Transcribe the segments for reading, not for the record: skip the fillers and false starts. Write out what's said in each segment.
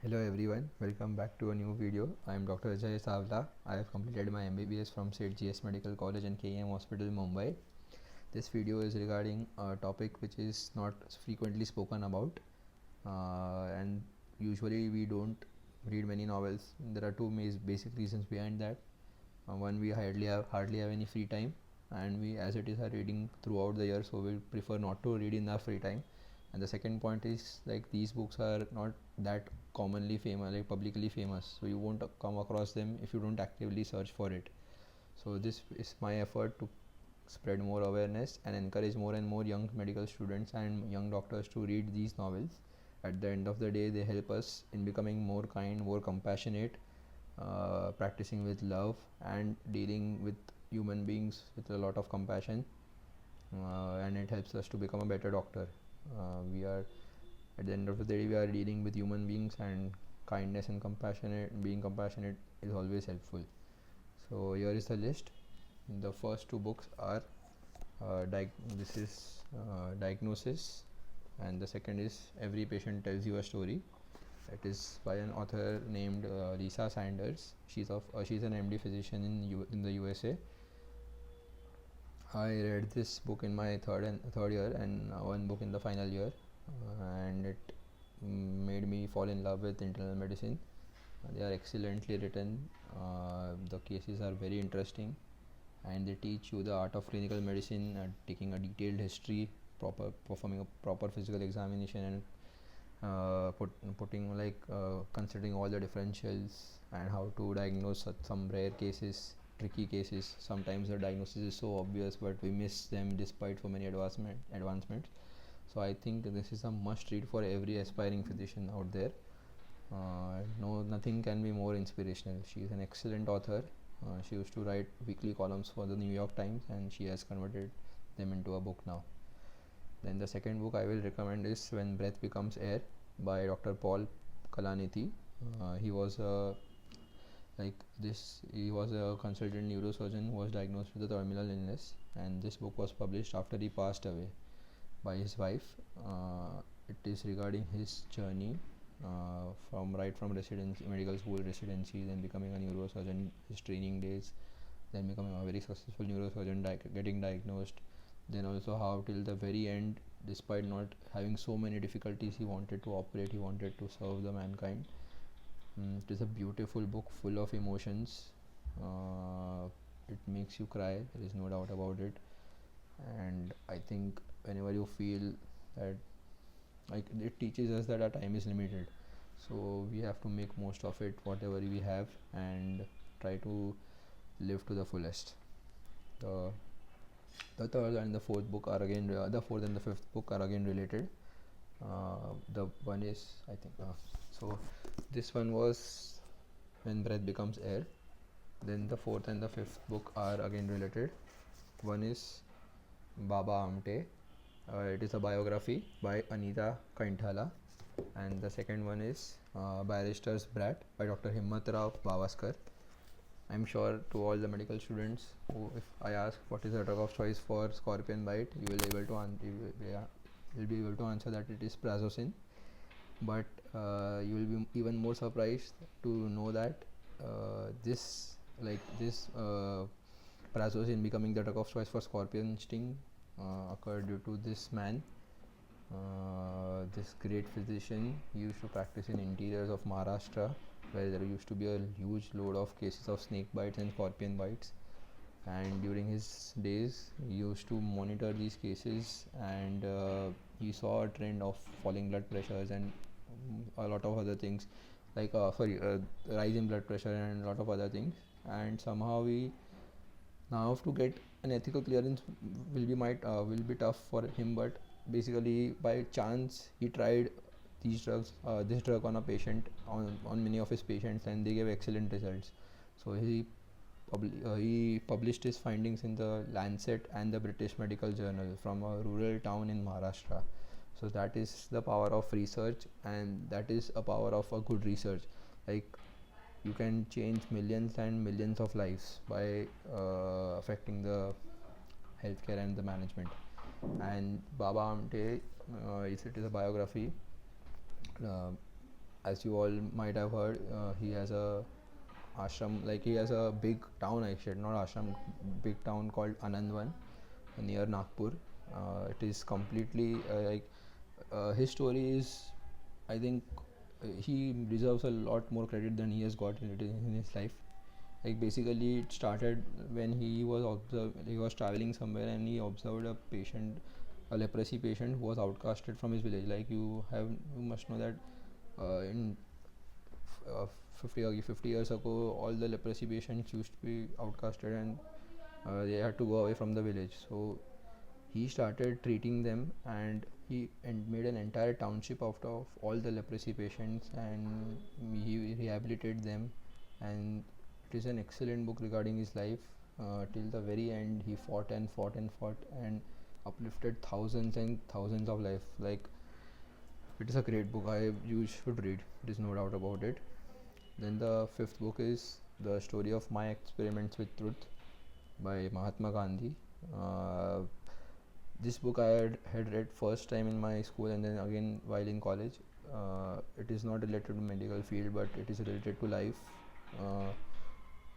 Hello everyone, welcome back to a new video. I am Dr. Ajay Savla. I have completed my MBBS from St. GS Medical College and KM Hospital, Mumbai. This video is regarding a topic which is not frequently spoken about, and usually we don't read many novels. There are two basic reasons behind that. One, we hardly have any free time, and we, as it is, are reading throughout the year, so we prefer not to read in our free time. And the second point is, like, these books are not that commonly famous, like publicly famous, so you won't come across them if you don't actively search for it. So this is my effort to spread more awareness and encourage more and more young medical students and young doctors to read these novels. At the end of the day, they help us in becoming more kind, more compassionate, practicing with love, and dealing with human beings with a lot of compassion, and it helps us to become a better doctor. We are, at the end of the day, we are dealing with human beings, and kindness and being compassionate is always helpful. So here is the list. The first two books are Diagnosis, and the second is Every Patient Tells You a Story. It is by an author named Lisa Sanders. She's an MD physician in the USA. I read this book in my third year, and one book in the final year, and it made me fall in love with internal medicine. They are excellently written. The cases are very interesting, and they teach you the art of clinical medicine, taking a detailed history, performing a proper physical examination, and considering all the differentials and how to diagnose some rare cases, tricky cases. Sometimes the diagnosis is so obvious, but we miss them despite so many advancements. So I think this is a must read for every aspiring physician out there. Nothing can be more inspirational. She is an excellent author. She used to write weekly columns for the New York Times, and she has converted them into a book now. Then the second book I will recommend is When Breath Becomes Air by Dr. Paul Kalanithi. He was a consultant neurosurgeon who was diagnosed with a terminal illness, and this book was published after he passed away by his wife. It is regarding his journey from medical school residency, then becoming a neurosurgeon, his training days, then becoming a very successful neurosurgeon, getting diagnosed, then also how till the very end, despite not having so many difficulties, he wanted to operate, he wanted to serve the mankind. It is a beautiful book full of emotions. It makes you cry, there is no doubt about it. And I think whenever you feel that, like, it teaches us that our time is limited, so we have to make most of it, whatever we have, and try to live to the fullest. The third and the fourth book are again the fourth and the fifth book are again related. The one is, I think, so this one was When Breath Becomes Air. Then the fourth and the fifth book are again related. One is Baba Amte. It is a biography by Anita Kainthala. And the second one is Barristers, Brat by Dr. Himmatrao Bavaskar. I'm sure to all the medical students who, if I ask what is the drug of choice for scorpion bite, you will be able to answer that it is prazosin. But you will be even more surprised to know that this prazosin becoming the drug of choice for scorpion sting occurred due to this man. This great physician used to practice in interiors of Maharashtra, where there used to be a huge load of cases of snake bites and scorpion bites, and during his days he used to monitor these cases, and he saw a trend of falling blood pressures and a lot of other things, rise in blood pressure and a lot of other things. And somehow now to get an ethical clearance will be tough for him, but basically by chance he tried this drug on a patient, on many of his patients, and they gave excellent results. So he published his findings in the Lancet and the British Medical Journal from a rural town in Maharashtra. So that is the power of research, and that is a power of a good research. Like, you can change millions and millions of lives by affecting the healthcare and the management. And Baba Amte, it is a biography. as you all might have heard, he has a ashram, like he has a big town, actually not ashram, big town called Anandvan near Nagpur. It is completely his story is, I think, he deserves a lot more credit than he has got in his life. Like basically, it started when he was traveling somewhere and he observed a patient, a leprosy patient who was outcasted from his village. Like you must know that in 50 years ago, all the leprosy patients used to be outcasted and they had to go away from the village. So he started treating them, and he made an entire township out of all the leprosy patients, and he rehabilitated them. And it is an excellent book regarding his life. Till the very end, he fought and fought and fought and uplifted thousands and thousands of life. Like, it is a great book. You should read. There is no doubt about it. Then the fifth book is The Story of My Experiments with Truth by Mahatma Gandhi. This book had read first time in my school and then again while in college. It is not related to medical field, but it is related to life.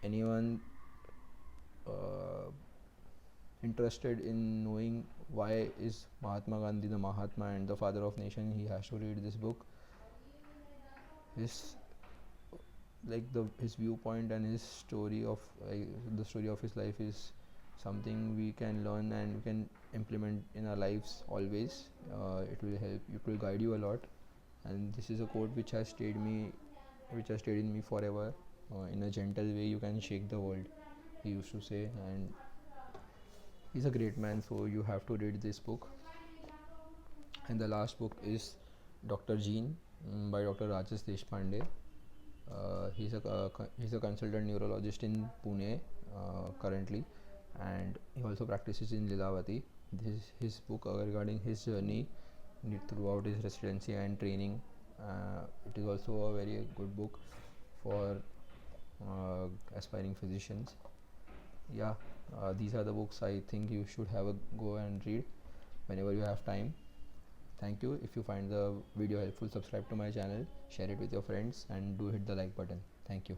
Anyone interested in knowing why is Mahatma Gandhi the Mahatma and the father of nation, he has to read this book. His his viewpoint and his story of the story of his life is something we can learn and we can implement in our lives always. It will help, it will guide you a lot. And this is a quote which has stayed in me forever. In a gentle way you can shake the world, he used to say. And he's a great man, so you have to read this book. And the last book is Dr. Gene by Dr. Rajesh Deshpande. He's a consultant neurologist in Pune currently, and he also practices in Lilavati. This is his book regarding his journey throughout his residency and training. It is also a very good book for aspiring physicians. Yeah, these are the books I think you should have a go and read whenever you have time. Thank you. If you find the video helpful, subscribe to my channel, share it with your friends, and do hit the like button. Thank you.